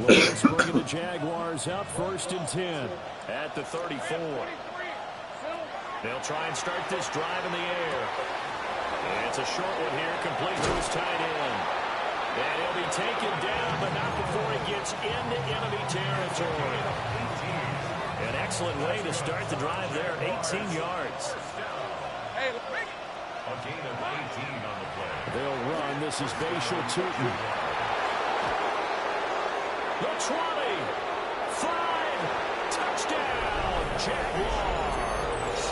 Lawrence bringing the Jaguars up 1st and 10. At the 34. They'll try and start this drive in the air. And it's a short one here, complete to his tight end. And he'll be taken down, but not before he gets into enemy territory. An excellent way to start the drive there, 18 yards. A gain of 18 on the play. They'll run. This is Bashal Tutin. The 20, 5, touchdown, Jaguars.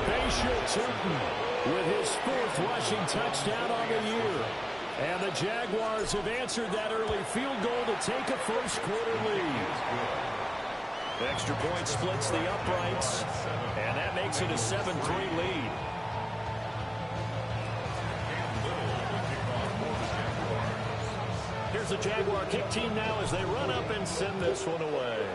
Bashal Tutin with his 4th rushing touchdown on the year. And the Jaguars have answered that early field goal to take a first-quarter lead. The extra point splits the uprights, and that makes it a 7-3 lead. Here's the Jaguar kick team now as they run up and send this one away.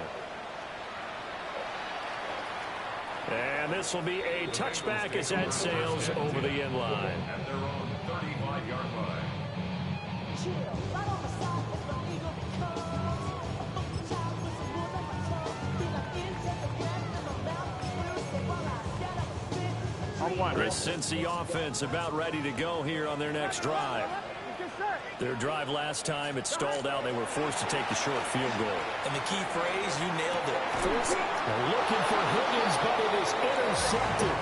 And this will be a touchback as that sails over the end line. At their own 35-yard line. The Cincy offense about ready to go here on their next drive. Their drive last time, it stalled out. They were forced to take the short field goal. And the key phrase, you nailed it. They're looking for Higgins, but it is intercepted.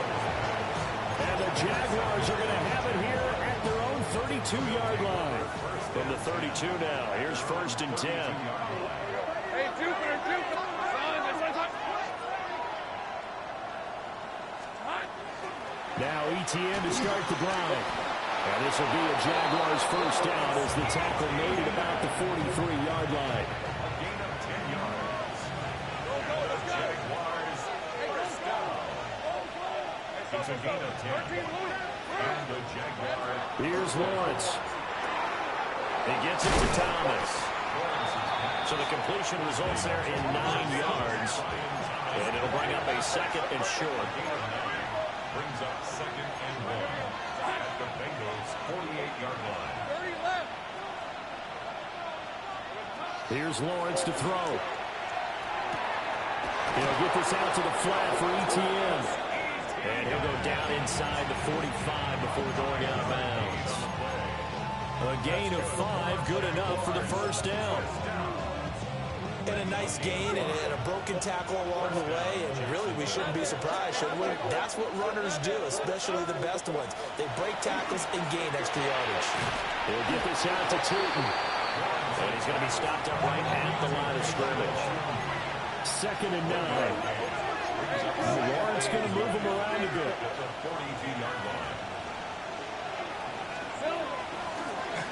And the Jaguars are going to have it here at their own 32-yard line. From the 32 now, here's 1st and 10. Hey, Jupiter. Now ETN to start the drive. And this will be a Jaguars first down as the tackle made at about the 43-yard line. A gain of 10 yards. Jaguars first down. It's a gain of 10. And the Jaguars. Here's Lawrence. He gets it to Thomas. So the completion results there in 9 yards. And it'll bring up a 2nd and short. Brings up 2nd and 1 at the Bengals 48-yard line. Here's Lawrence to throw. He'll get this out to the flat for ETN. And he'll go down inside the 45 before going out of bounds. A gain of 5, good enough for the first down. And a nice gain and a broken tackle along the way. And really, we shouldn't be surprised, should we? That's what runners do, especially the best ones. They break tackles and gain extra yardage. He'll get this out to Tutin. And he's going to be stopped up right at the line of scrimmage. 2nd and 9. Lawrence going to move him around a bit.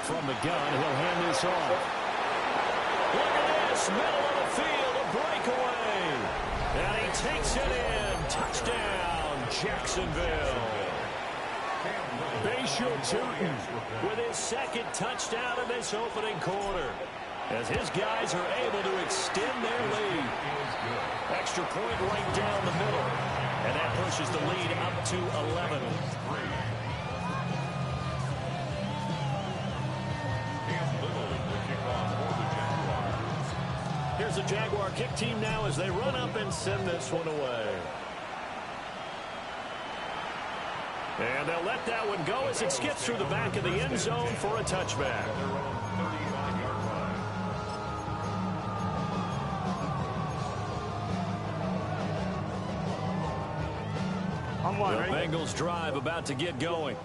From the gun, he'll hand this off. Look at this, middle of the field, a breakaway. And he takes it in. Touchdown, Jacksonville. Bashal Tutin With his 2nd touchdown in this opening quarter, as his guys are able to extend their lead. Extra point right down the middle, and that pushes the lead up to 11. Here's the Jaguar kick team now as they run up and send this one away. And they'll let that one go as it skips through the back of the end zone for a touchback. The Bengals drive about to get going.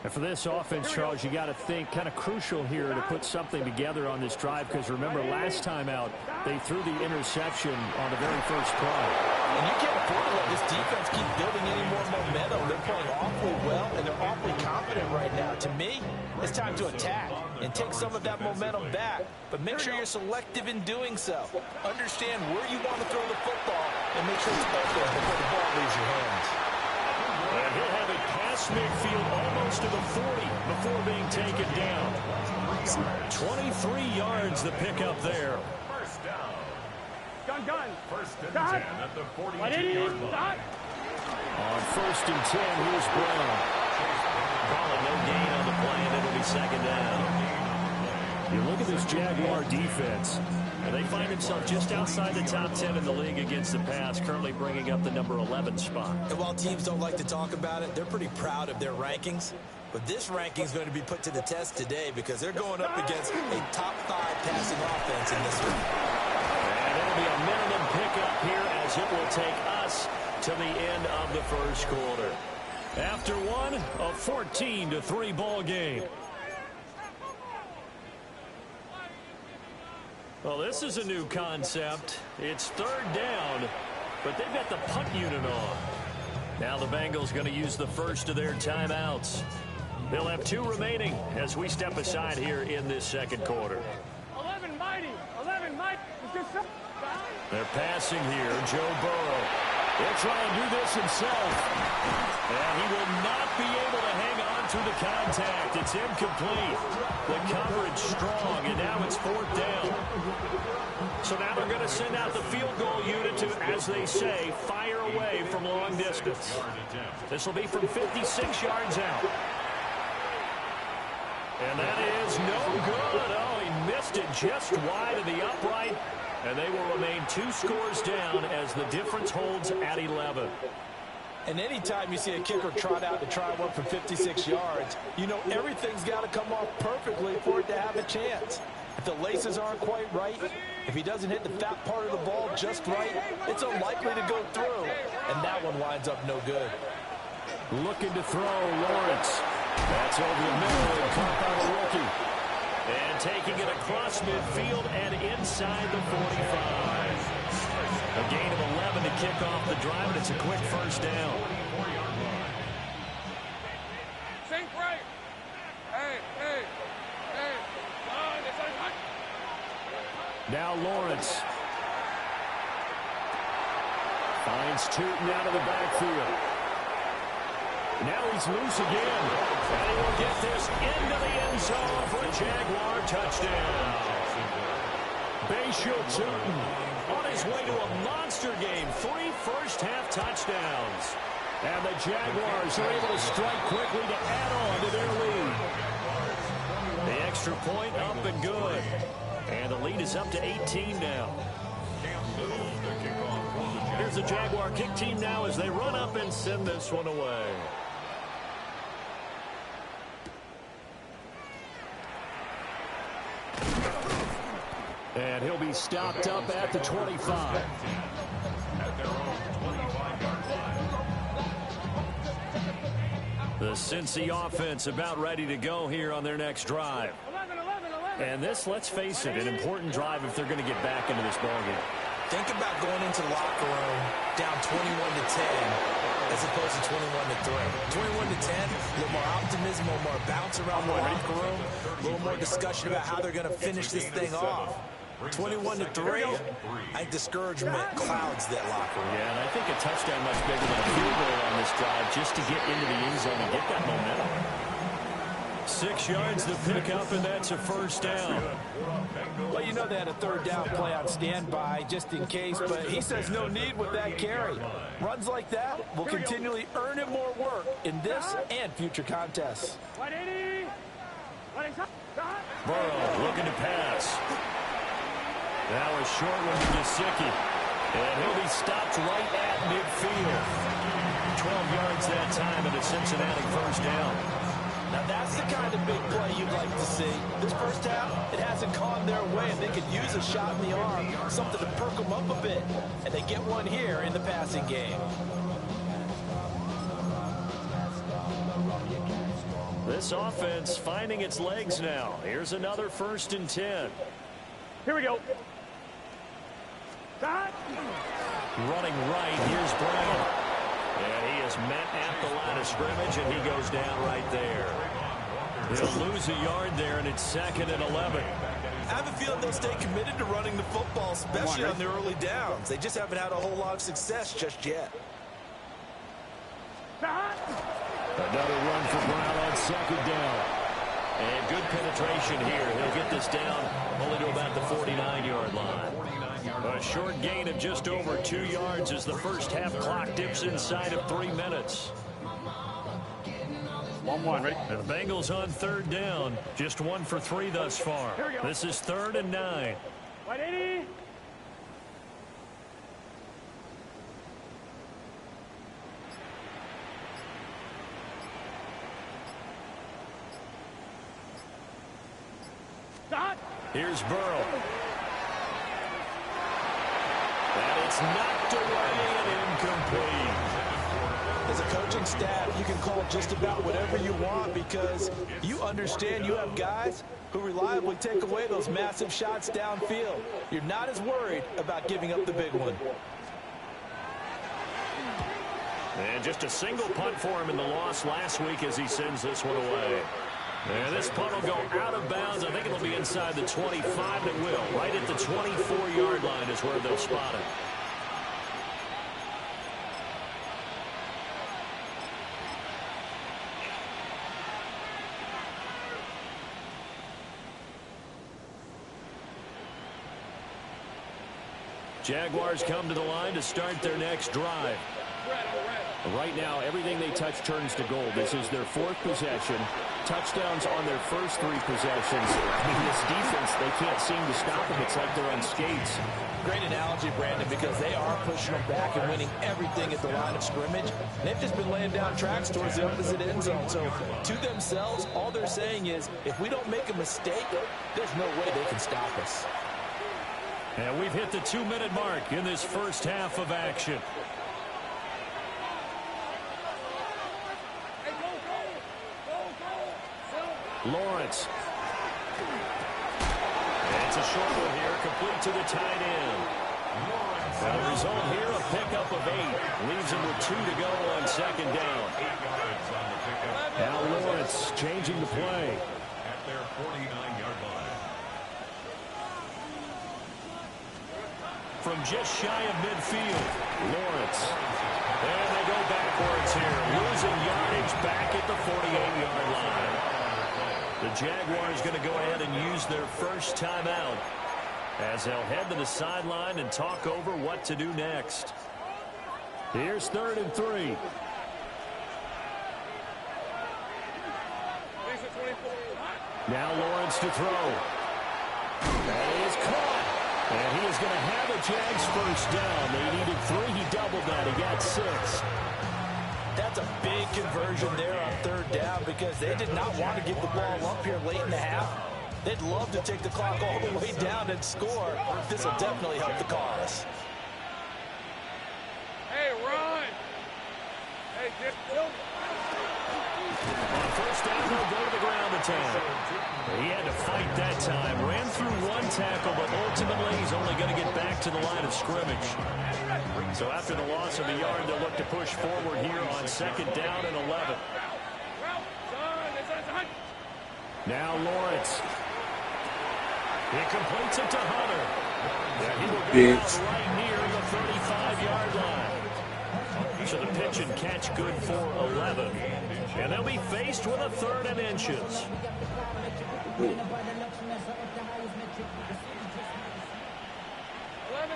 And for this offense, Charles, you got to think kind of crucial here to put something together on this drive, because remember last time out they threw the interception on the very first play. And you can't afford to let this defense keep building any more momentum. They're playing awfully well, and they're awfully confident right now. To me, it's time to attack and take some of that momentum back. But make sure you're selective in doing so. Understand where you want to throw the football, and make sure it's open before the ball leaves your hands. And he'll have it past midfield almost to the 40 before being taken down. 23 yards the pickup there. First down. Gun. First and 10 at the 42-yard line. On 1st and 10, here's Brown. Calling no gain on the play, and it'll be 2nd down. You look at this Jaguar defense. And they find themselves just outside the top 10 in the league against the pass, currently bringing up the number 11 spot. And while teams don't like to talk about it, they're pretty proud of their rankings. But this ranking is going to be put to the test today because they're going up against a top 5 passing offense in this one. And it'll be a minimum pickup here as it will take us to the end of the first quarter. After one, a 14-3 ball game. Well, this is a new concept. It's third down, but they've got the punt unit on. Now the Bengals going to use the first of their timeouts. They'll have 2 remaining as we step aside here in this second quarter. 11 mighty. 11 mighty. They're passing here. Joe Burrow. He'll try and do this himself. And he will not be able to hang on to the contact. It's incomplete. The coverage strong, and now it's 4th down. So now they're going to send out the field goal unit to, as they say, fire away from long distance. This will be from 56 yards out. And that is no good. Oh, he missed it just wide of the upright. And they will remain 2 scores down as the difference holds at 11. And anytime you see a kicker trot out to try one from 56 yards, you know everything's got to come off perfectly for it to have a chance. If the laces aren't quite right, if he doesn't hit the fat part of the ball just right, it's unlikely to go through. And that one winds up no good. Looking to throw, Lawrence. That's over the middle and caught by the rookie. And taking it across midfield and inside the 45. A gain of 11 to kick off the drive, and it's a quick first down. Sink right. Hey. Now Lawrence. Finds Tootin out of the backfield. Now he's loose again. And he will get this into the end zone for a Jaguar touchdown. Bayshore Tootin on his way to a monster game. 3 first-half touchdowns. And the Jaguars are able to strike quickly to add on to their lead. The extra point up and good. And the lead is up to 18 now. Here's the Jaguar kick team now as they run up and send this one away. And he'll be stopped up at the 25. At their own 25-yard line. The Cincy offense about ready to go here on their next drive. 11. And this, let's face it, an important drive if they're going to get back into this ballgame. Think about going into the locker room down 21-10 as opposed to 21-3. 21-10, a little more optimism, a little more bounce around the locker room, a little more discussion about how they're going to finish this thing off. 21-3, I think discouragement clouds that locker room. Yeah, and I think a touchdown much bigger than a field goal on this drive just to get into the end zone and get that momentum. 6 yards to pick up, and that's a first down. Well, you know they had a 3rd down play on standby just in case, but he says no need with that carry. Runs like that will continually earn him more work in this and future contests. Burrow looking to pass. Now a short one to Gesicki. And he'll be stopped right at midfield. 12 yards that time, and a Cincinnati first down. Now that's the kind of big play you'd like to see. This first half, it hasn't gone their way, and they could use a shot in the arm, something to perk them up a bit. And they get one here in the passing game. This offense finding its legs now. Here's another 1st and 10. Here we go. Running right, here's Brown. And he is met at the line of scrimmage, and he goes down right there. He'll lose a yard there, and it's 2nd and 11. I have a feeling they'll stay committed to running the football, especially on their early downs. They just haven't had a whole lot of success just yet. Another run for Brown on 2nd down. And good penetration here. He'll get this down only to about the 49-yard line. A short gain of just over 2 yards as the first half clock dips inside of 3 minutes. 1-1, ready? And the Bengals on third down. Just 1 for 3 thus far. Here we go. This is 3rd and 9. 180. Stop. Here's Burrow. And it's knocked away and incomplete. As a coaching staff, you can call just about whatever you want because you understand you have guys who reliably take away those massive shots downfield. You're not as worried about giving up the big one. And just a single punt for him in the loss last week as he sends this one away. And this punt will go out of bounds. I think it'll be inside the 25. It will. Right at the 24-yard line is where they'll spot it. Jaguars come to the line to start their next drive. Right now, everything they touch turns to gold. This is their 4th possession. Touchdowns on their first 3 possessions. I mean, this defense, they can't seem to stop them. It's like they're on skates. Great analogy, Brandon, because they are pushing them back and winning everything at the line of scrimmage. They've just been laying down tracks towards the opposite end zone. So to themselves, all they're saying is, if we don't make a mistake, there's no way they can stop us. And we've hit the 2-minute mark in this first half of action. Lawrence. And it's a short one here, complete to the tight end. And the result here, a pickup of 8. Leaves him with 2 to go on second down. Now Lawrence changing the play. At their 49-yard line. From just shy of midfield, Lawrence. And they go backwards here, losing yardage back at the 48-yard line. The Jaguars going to go ahead and use their first timeout as they'll head to the sideline and talk over what to do next. Here's 3rd and 3. Now Lawrence to throw. That is caught. And he is going to have a Jags first down. They needed 3. He doubled that. He got 6. That's a big conversion there on 3rd down because they did not want to give the ball up here late in the half. They'd love to take the clock all the way down and score. This will definitely help the cause. Hey, run. Hey, get on first down, they'll go to the ground attack. He had to fight that time. Ran through 1 tackle, but ultimately he's only going to get back to the line of scrimmage. So after the loss of a yard, they'll look to push forward here on 2nd down and 11. Now Lawrence. He completes it to Hunter. Yeah, he will go right near the 35-yard line. So the pitch and catch good for 11. And they'll be faced with a 3rd and inches. 11,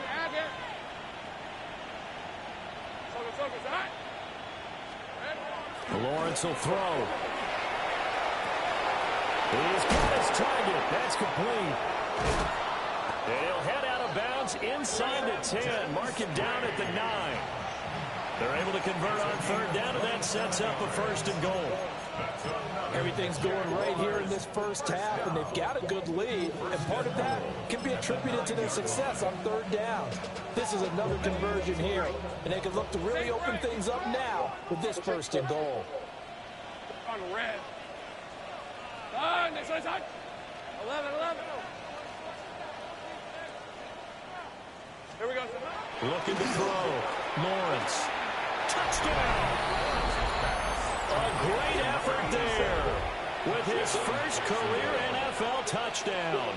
have it. Lawrence will throw. He's got his target. That's complete. And he'll head out of bounds inside the 10. Mark him down at the 9. They're able to convert on 3rd down, and that sets up a 1st and goal. Everything's going right here in this first half, and they've got a good lead, and part of that can be attributed to their success on 3rd down. This is another conversion here, and they can look to really open things up now with this 1st and goal. On red. Next side. 11. Here we go. Looking to throw. Lawrence. Touchdown! A great effort there with his first career NFL touchdown.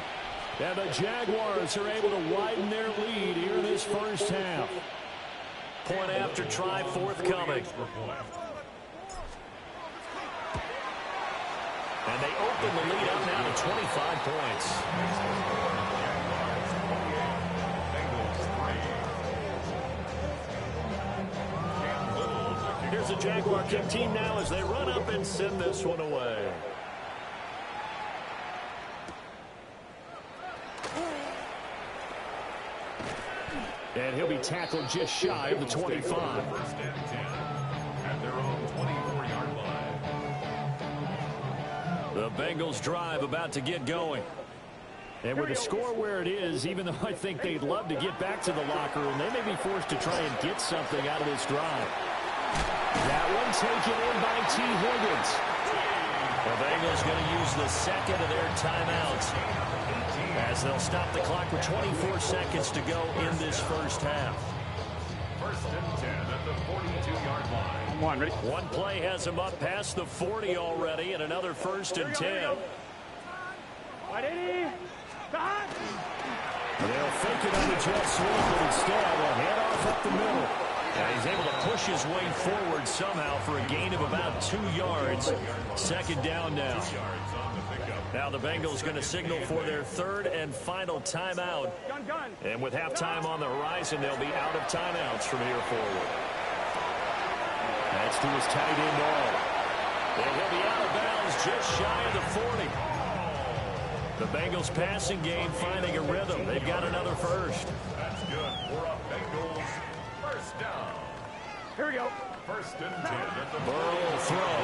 And the Jaguars are able to widen their lead here in this first half. Point after try forthcoming. And they open the lead up now to 25 points. here's the Jaguar kick team now as they run up and send this one away. And he'll be tackled just shy of the 25. First and 10 at their own 24-yard line. The Bengals drive about to get going. And with the score where it is, even though I think they'd love to get back to the locker room, they may be forced to try and get something out of this drive. That one taken in by T. Higgins. The Bengals going to use the second of their timeouts as they'll stop the clock with 24 seconds to go in this first half. First and 10 at the 42-yard line. Come on, ready? One play has them up past the 40 already, and another first and 10. Ready? Stop! They'll fake it on the jet sweep, but instead they'll head off up the middle. And he's able to push his way forward somehow for a gain of about 2 yards. Second down now. Yards on the pickup. Now the Bengals going to signal for their third and final timeout. Gun. And with halftime on the horizon, they'll be out of timeouts from here forward. That's to his tight end all. And he'll be out of bounds just shy of the 40. The Bengals passing game finding a rhythm. They've got another first. That's good for a Bengals first down. Here we go. First and 10 at the Burrow will throw.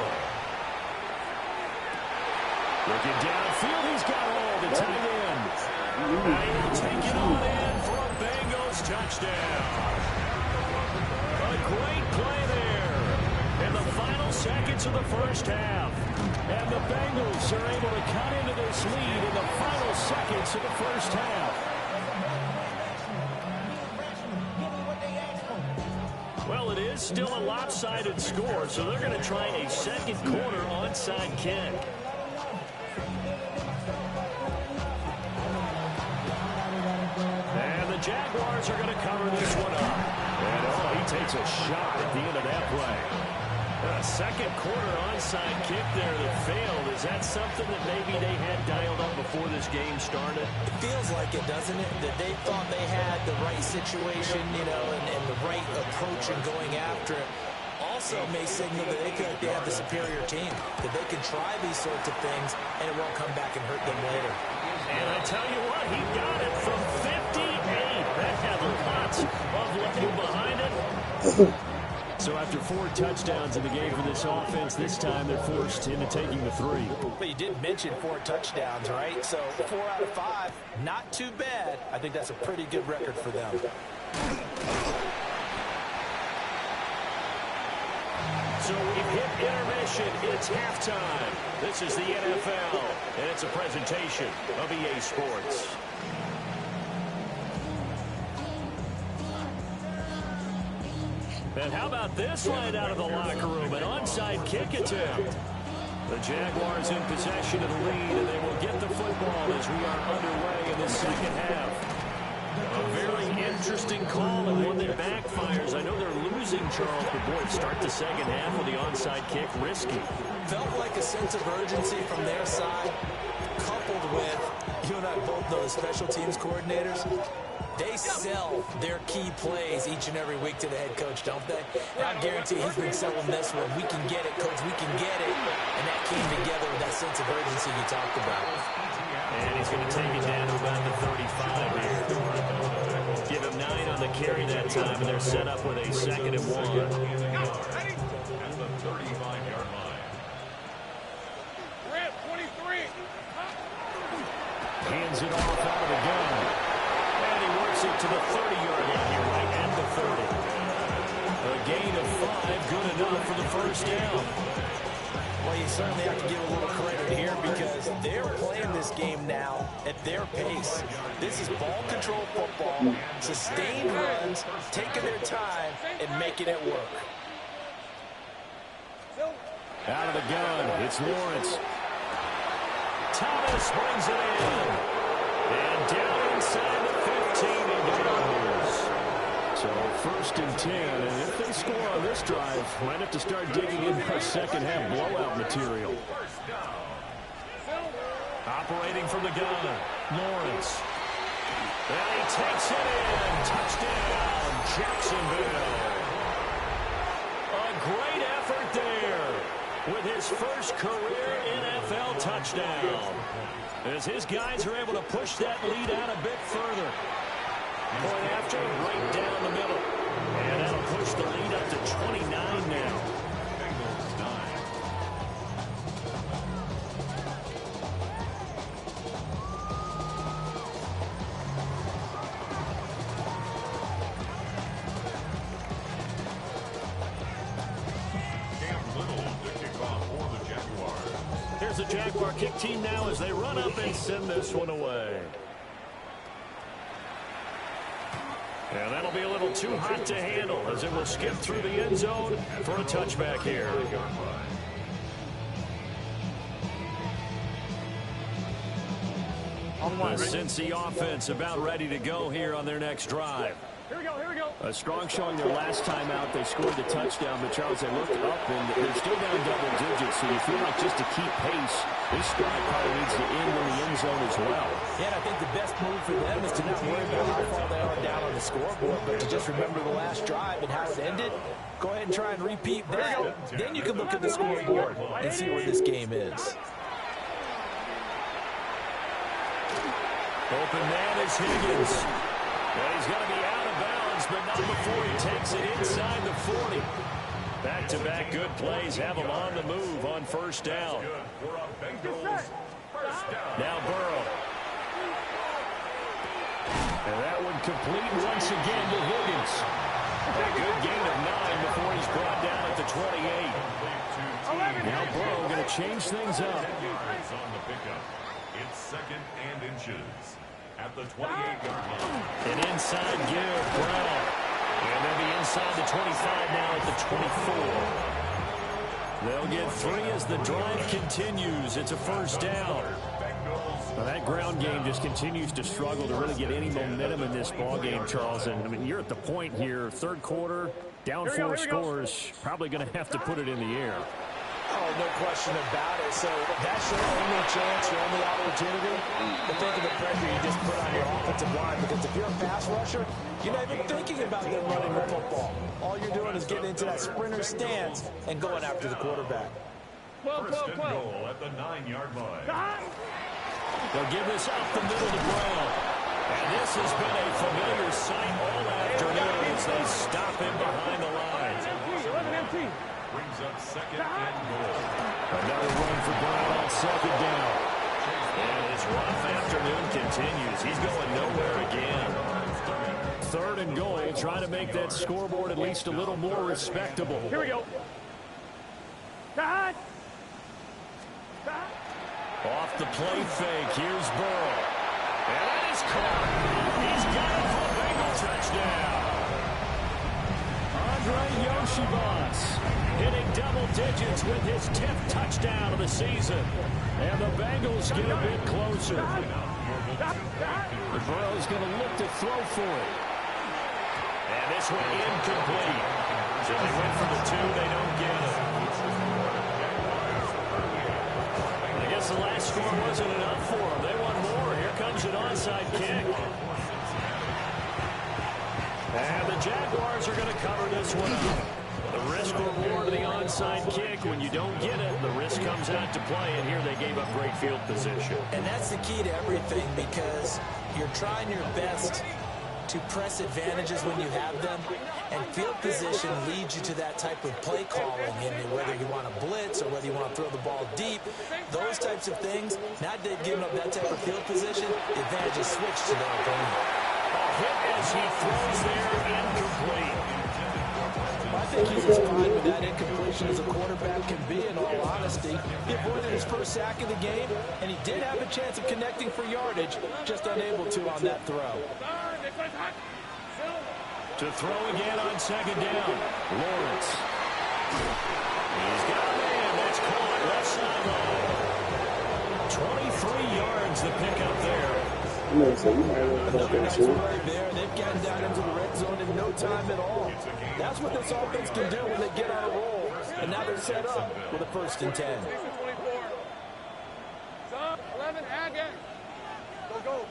Looking downfield, he's got all the tight end. And he'll take it on in for a Bengals touchdown. A great play there in the final seconds of the first half. And the Bengals are able to cut into this lead in the final seconds of the first half. Well, it is still a lopsided score, so they're going to try a second quarter onside kick. And the Jaguars are going to cover this one up. And he takes a shot at the end of that play. A second quarter onside kick there that failed. Is that something that maybe they had dialed up before this game started? It feels like it, doesn't it? That they thought they had the right situation, and the right approach in going after it. Also may signal that they feel like they have the superior team, that they can try these sorts of things, and it won't come back and hurt them later. And I tell you what, he got it from 58. That had lots of looking behind it. So after 4 touchdowns in the game for this offense, this time they're forced into taking the 3. But you did mention 4 touchdowns, right? So 4 out of 5, not too bad. I think that's a pretty good record for them. So we've hit intermission. It's halftime. This is the NFL, and it's a presentation of EA Sports. And how about this right out of the locker room? An onside kick attempt. The Jaguars in possession of the lead, and they will get the football as we are underway in the second half. A very interesting call and one that backfires. I know they're losing Charles, but boy, start the second half with the onside kick risky. Felt like a sense of urgency from their side, coupled with, you and I both know the special teams coordinators. They sell their key plays each and every week to the head coach, don't they? And I guarantee he's been selling this one. We can get it, coach, we can get it. And that came together with that sense of urgency you talked about. And he's going to take it down to about the 35 here. Give him 9 on the carry that time, and they're set up with a 2nd and 1. at the 35-yard line. Red 23. Hands it off out of the gun. And he works it to the 30-yard line here, right at the 30. A gain of 5, good enough for the first down. Well, you certainly have to give a little credit here because they're playing this game now at their pace. This is ball control football, sustained runs, taking their time, and making it work. Out of the gun, it's Lawrence. Thomas brings it in. And down inside the 15 he goes. So 1st and 10, and if they score on this drive, might have to start digging in for second half blowout material. Operating from the gun, Lawrence. And he takes it in. Touchdown, Jacksonville. A great right there with his first career NFL touchdown. As his guys are able to push that lead out a bit further. Point after, right down the middle. And that'll push the lead up to 29 now. Here's the Jaguar kick team now as they run up and send this one away. And that'll be a little too hot to handle as it will skip through the end zone for a touchback here. The Cincy offense about ready to go here on their next drive. Here we go, here we go. A strong showing their last time out. They scored the touchdown, but Charles, they look up and they're still down double digits. So you feel like just to keep pace, this drive probably needs to end in the end zone as well. Yeah, and I think the best move for them is to not worry about how far they are down on the scoreboard, but to just remember the last drive and how it ended. Go ahead and try and repeat that. Then you can look at the scoreboard and see where this game is. Open man is Higgins. And he's going to be out of bounds, but not before he takes it inside the 40. Back-to-back good plays have him on the move on first down. Now Burrow. And that one complete once again to Higgins. A good gain of 9 before he's brought down at the 28. Now Burrow going to change things up. It's second and inches at the 28-yard line. An inside give, Brown. And they'll be inside the 25 now at the 24. They'll get 3 as the drive continues. It's a first down. Well, that ground game just continues to struggle to really get any momentum in this ball game, Charles. And I mean, you're at the point here, third quarter, down 4 scores, probably going to have to put it in the air. Oh, no question about it. So that's your only chance, your only opportunity. But think of the pressure you just put on your offensive line, because if you're a pass rusher, you're not even thinking about them running the football. All you're doing is getting into that sprinter stance and going after the quarterback. First and goal at the 9-yard line. They'll give this up the middle to Brown. And this has been a familiar sight all afternoon as they stop him behind the line. 11-empty. Brings up second and goal. Another run for Brown on second down. And his rough afternoon continues. He's going nowhere again. Third and goal, trying to make that scoreboard at least a little more respectable. Here we go. Cut. Off the play fake, here's Burrow. And that is caught. He's got it for a Bengal touchdown. Andre Yoshibas hitting double digits with his 10th touchdown of the season. And the Bengals get a bit closer. Burrow's going to look to throw for it. And this one incomplete. So they went for the 2, they don't get it. I guess the last score wasn't enough for them. They want more. Here comes an onside kick. And the Jaguars are going to cover this one up. The risk reward of the onside kick. When you don't get it, the risk comes out to play, and here they gave up great field position. And that's the key to everything, because you're trying your best to press advantages when you have them, and field position leads you to that type of play calling, and whether you want to blitz or whether you want to throw the ball deep, those types of things. Now that they've given up that type of field position, the advantage is switched to their opponent. A hit as he throws there, incomplete. I think he's as fine with that incompletion as a quarterback can be, in all honesty. He avoided his first sack of the game, and he did have a chance of connecting for yardage, just unable to on that throw. To throw again on second down, Lawrence. He's got a man. That's caught left sideline. 23 yards the pickup there. Another nice play there. They've gotten down into the red zone in no time at all. That's what this offense can do when they get on a roll. And now they're set up with a 1st and 10. 11, again. Go.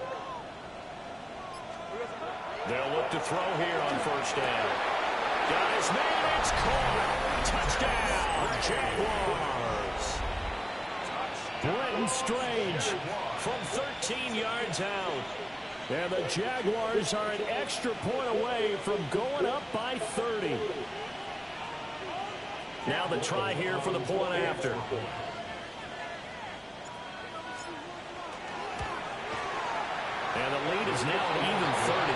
They'll look to throw here on first down. Got his man. It's caught. Touchdown, Jaguars. Brenton Strange from 13 yards out. And the Jaguars are an extra point away from going up by 30. Now the try here for the point after. And the lead is now an even 30.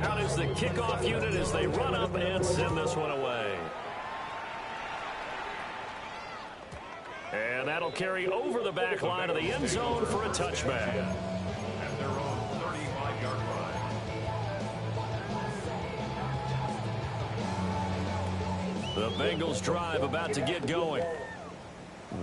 Out is the kickoff unit as they run up and send this one away. And that'll carry over the back line of the end zone for a touchback. At their own 35-yard line. The Bengals drive about to get going.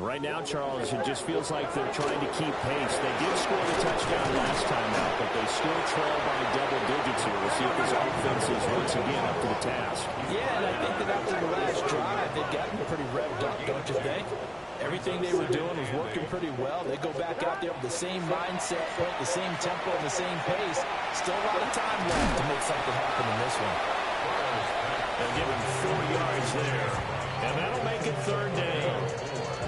Right now, Charles, it just feels like they're trying to keep pace. They did score the touchdown last time out, but they still trail by double digits here. We'll see if this offense is once again up to the task. Yeah, and I think that after the last drive, they've gotten pretty revved up, don't you think? Everything they were doing was working pretty well. They go back out there with the same mindset, the same tempo, and the same pace. Still a lot of time left to make something happen in this one. They'll give him 4 yards there. And that'll make it third down.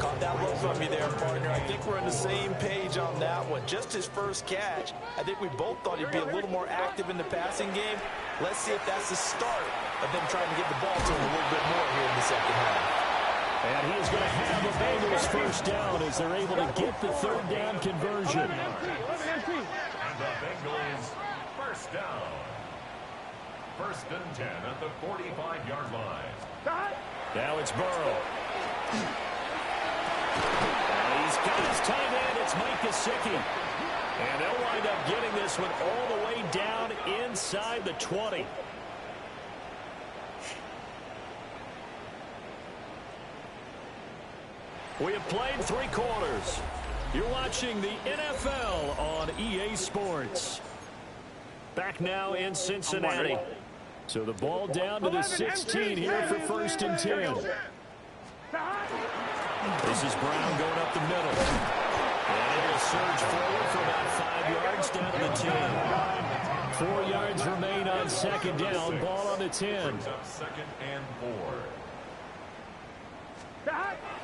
Caught that look from me there, partner. I think we're on the same page on that one. Just his first catch. I think we both thought he'd be a little more active in the passing game. Let's see if that's the start of them trying to get the ball to him a little bit more here in the second half. And he is going to have the Bengals first down as they're able to get the third down conversion. And the Bengals first down. First and 10 at the 45-yard line. Now it's Burrow. He's got his tight end. It's Mike Gesicki. And they'll wind up getting this one all the way down inside the 20. We have played 3 quarters. You're watching the NFL on EA Sports. Back now in Cincinnati. So the ball down to the 16 here for first and 10. This is Brown going up the middle. And it'll surge forward for about 5 yards down to the 10. 4 yards remain on second down. Ball on the 10. Brings up second and 4.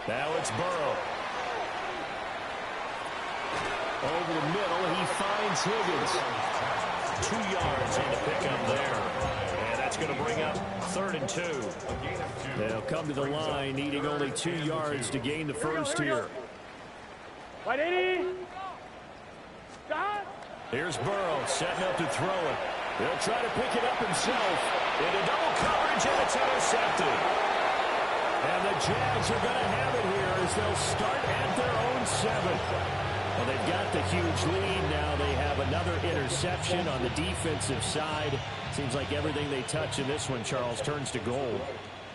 Now it's Burrow. Over the middle, he finds Higgins. 2 yards on the pickup there. And that's going to bring up third and 2. They'll come to the line, needing only 2 yards to gain the first here. Here's Burrow setting up to throw it. He'll try to pick it up himself. Into double coverage, and it's intercepted. And the Jags are going to have it here as they'll start at their own 7. Well, they've got the huge lead. Now they have another interception on the defensive side. Seems like everything they touch in this one, Charles, turns to gold.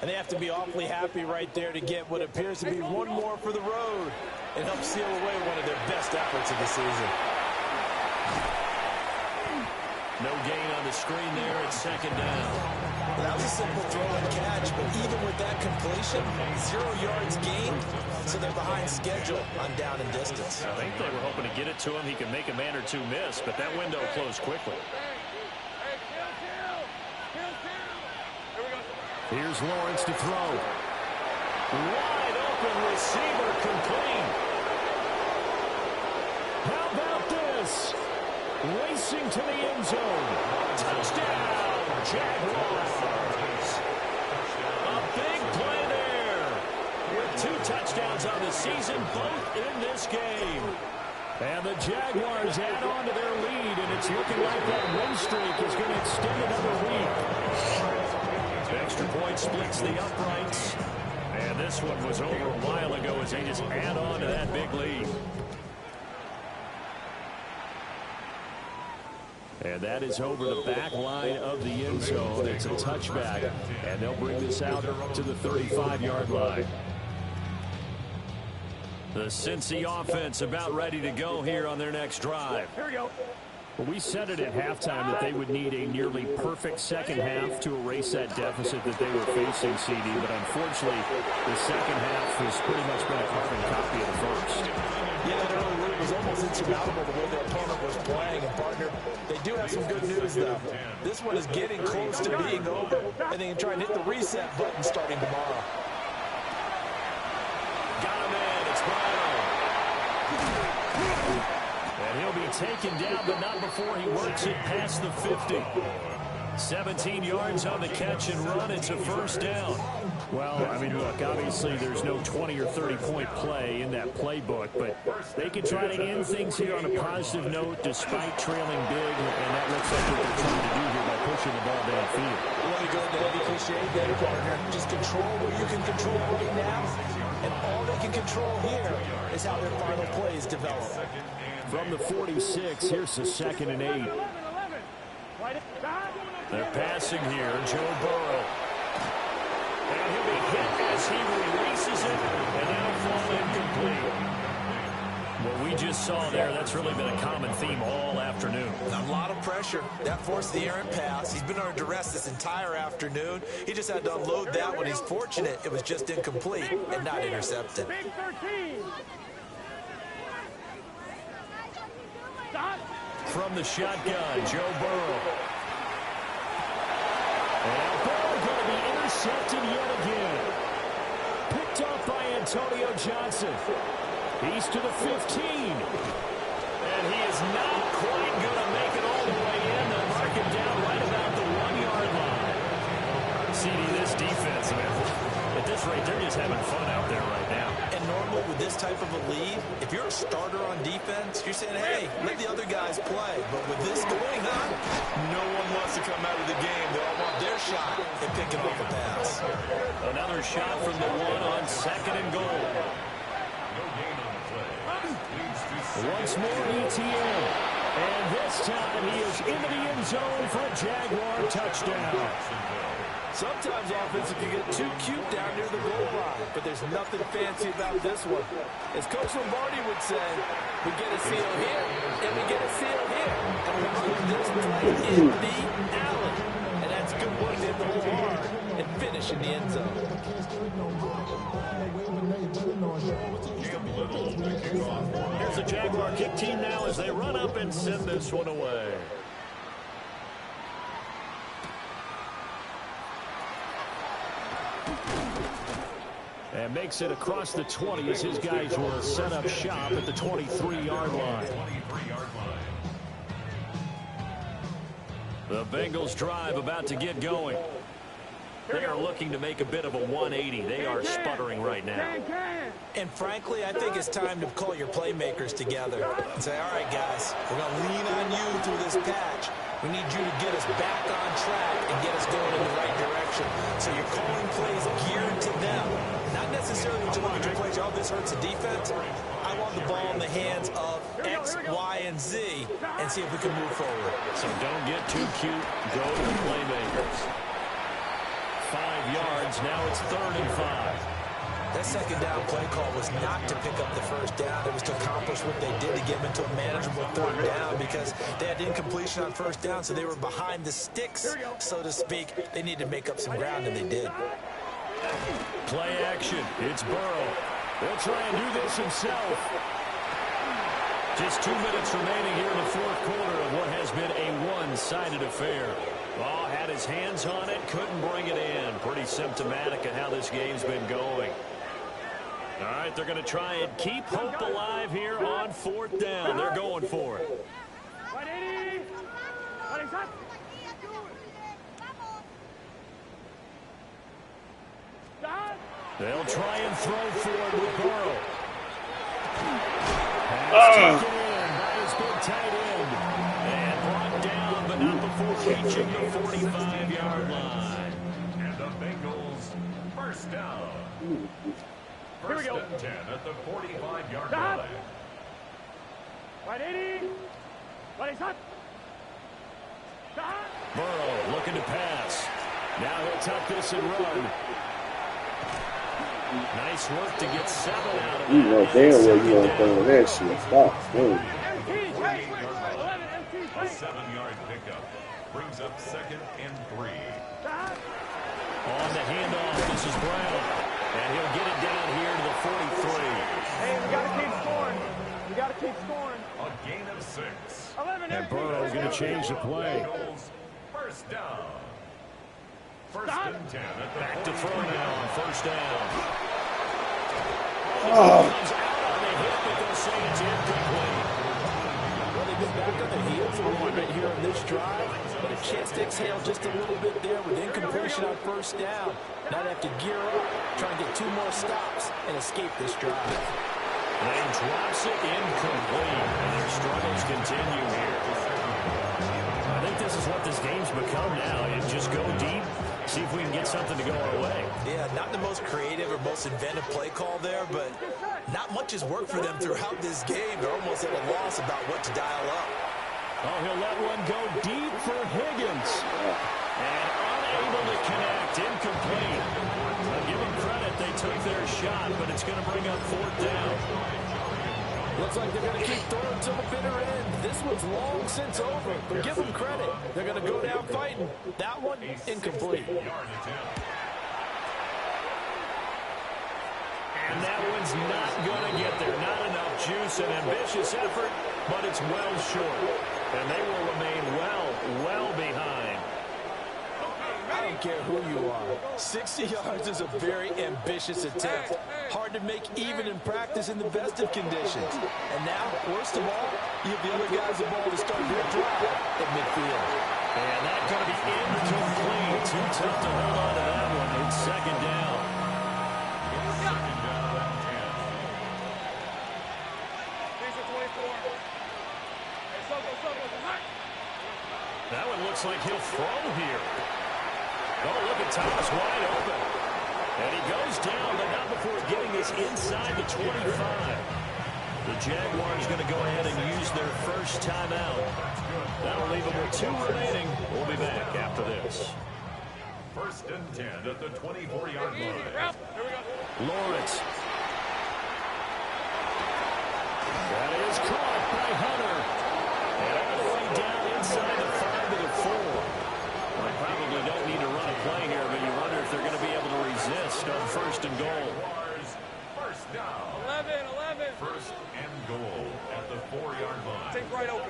And they have to be awfully happy right there to get what appears to be one more for the road and help seal away one of their best efforts of the season. No gain on the screen there at second down. That was a simple throw and catch, but even with that completion, 0 yards gained, so they're behind schedule on down and distance. I think they were hoping to get it to him. He could make a man or two miss, but that window closed quickly. Here's Lawrence to throw. Wide open receiver complete. How about this? Racing to the end zone. Touchdown, Jaguars. A big play there. With 2 touchdowns on the season, both in this game. And the Jaguars add on to their lead, and it's looking like that win streak is going to extend another week. Extra point splits the uprights. And this one was over a while ago as they just add on to that big lead. And that is over the back line of the end zone. It's a touchback, and they'll bring this out to the 35-yard line. The Cincy offense about ready to go here on their next drive. Here we go. Well, we said it at halftime that they would need a nearly perfect second half to erase that deficit that they were facing, CD. But unfortunately, the second half has pretty much been a carbon copy of the first. Yeah, that early lead was almost insurmountable the way their opponent was playing. And, partner, they do have some good news, though. This one is getting close to being over. And they can try and hit the reset button starting tomorrow. Got him in. It's Brown. And he'll be taken down, but not before he works it past the 50. 17 yards on the catch and run. It's a first down. Well, I mean, look, obviously there's no 20 or 30-point play in that playbook, but they can try to end things here on a positive note despite trailing big, and that looks like what they're trying to do here by pushing the ball downfield. Let me go to the heavy cliche there, partner. Just control what you can control right now, and all they can control here is how their final plays develop. From the 46, here's the 2nd and 8. They're passing here, Joe Burrow. And he'll be hit as he releases it, and that'll fall incomplete. What we just saw there, that's really been a common theme all afternoon. A lot of pressure. That forced the errant pass. He's been under duress this entire afternoon. He just had to unload that one. He's fortunate it was just incomplete and not intercepted. Big 13. From the shotgun, Joe Burrow. And Burrow going to be intercepted yet again. Picked up by Antonio Johnson. He's to the 15. And he is not quite going to make it all the way in. They'll mark him down right about the 1-yard line. CD, this defense, man, at this rate, they're just having fun out there right now. And normally with this type of a lead, if you're a starter on defense, you're saying, hey, let the other guys play. But with this going on, no one wants to come out of the game. They all want their shot at picking off a pass. Another shot from the 1 on 2nd and goal. Once more, ETN. And this time he is into the end zone for a Jaguar touchdown. Sometimes offense can get too cute down near the goal line, but there's nothing fancy about this one. As Coach Lombardi would say, we get a seal here, and we get a seal here. And we run this play in the alley. And that's good work to hit the ball hard and finish in the end zone. Here's the Jaguar kick team now as they run up and send this one away. And makes it across the 20 as his guys will set up shop at the 23-yard line. The Bengals drive about to get going. They are looking to make a bit of a 180. They are sputtering right now. And frankly, I think it's time to call your playmakers together and say, all right, guys, we're going to lean on you through this patch. We need you to get us back on track and get us going in the right direction. So you're calling plays geared to them. Not necessarily to look at your plays, oh, this hurts the defense. I want the ball in the hands of X, Y, and Z and see if we can move forward. So don't get too cute. Go to the playmakers. 5 yards. Now it's 3rd and 5. That second down play call was not to pick up the first down. It was to accomplish what they did to get them into a manageable 3rd down because they had incompletion on 1st down, so they were behind the sticks, so to speak. They needed to make up some ground, and they did. Play action. It's Burrow. He'll try and do this himself. Just 2 minutes remaining here in the 4th quarter of what has been a one-sided affair. Oh, had his hands on it, couldn't bring it in. Pretty symptomatic of how this game's been going. All right, they're going to try and keep hope alive here on 4th down. They're going for it. They'll try and throw forward with Burrow. Pass taken in by his big tight end. And brought down, but not before reaching the 45-yard line. And the Bengals first down. First and 10 at the 45-yard line. Right 80. Right shot. Burrow looking to pass. Now he'll tuck this and run. Nice work to get 7 out of it. You know damn well you ain't throwing that shit. Stop. Dude. A 7-yard pickup. Brings up 2nd and 3. On the handoff, this is Brown. And he'll get it down here to the 43. Hey, we got to keep scoring. We got to keep scoring. A gain of 6. 11, And Burrow's going to change the play. First down. First and 10 at the Back to throw now on first down. Oh. Comes out on the hit, but they'll say it's incomplete. Well, they've been back on their heels a little bit here on this drive, but a chance to exhale just a little bit there with incompletion on first down. Now they have to gear up, try and get 2 more stops, and escape this drive. And drops it incomplete. And their struggles continue here. I think this is what this game's become now. You just go deep, see if we can get something to go our way. Yeah, not the most creative or most inventive play call there, but not much has worked for them throughout this game. They're almost at a loss about what to dial up. Oh, he'll let one go deep for Higgins. And unable to connect, incomplete. I'll give them credit, they took their shot, but it's going to bring up 4th down. Looks like they're going to keep throwing to the bitter end. This one's long since over, but give them credit. They're going to go down fighting. That one, incomplete. And that one's not going to get there. Not enough juice, an ambitious effort, but it's well short. And they will remain well behind. I don't care who you are. 60 yards is a very ambitious attempt. Hard to make even in practice in the best of conditions. And now, worst of all, you have the other guys the ball to start their drive at midfield. And that's going to be incomplete. Too tough to hold on to that one. It's 2nd down. That one looks like he'll throw here. Oh, look at Thomas wide open. And he goes down, but not before getting this inside the 25. The Jaguars going to go ahead and use their first timeout. That'll leave them with 2 remaining. We'll be back after this. First and 10 at the 24-yard line. Lawrence. That is caught by Hunter. And all the way down inside the 5 to the 4. Well, they probably don't need to run a play here, but you wonder if they're going to be able to resist on 1st and goal. First down. 11. First and goal at the 4-yard line. Take right open.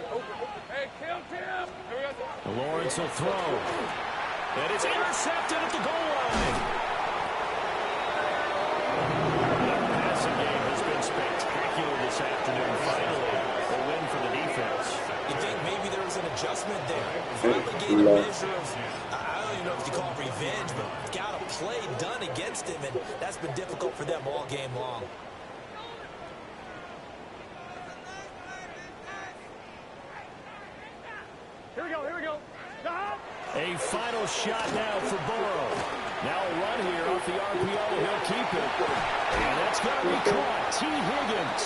Hey, kill Tim. Here we go. Lawrence will throw. And it's intercepted at the goal line. The passing game has been spectacular this afternoon. Finally, a win for the defense. You think maybe there was an adjustment there? Finally gained a measure of, I don't even know if you call it revenge, but got a play done against him, and that's been difficult for them all game long. Here we go. Stop. A final shot now for Burrow. Now a run here off the RPO. He'll keep it. And that's going to be caught. T. Higgins.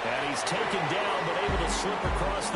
And he's taken down, but able to slip across the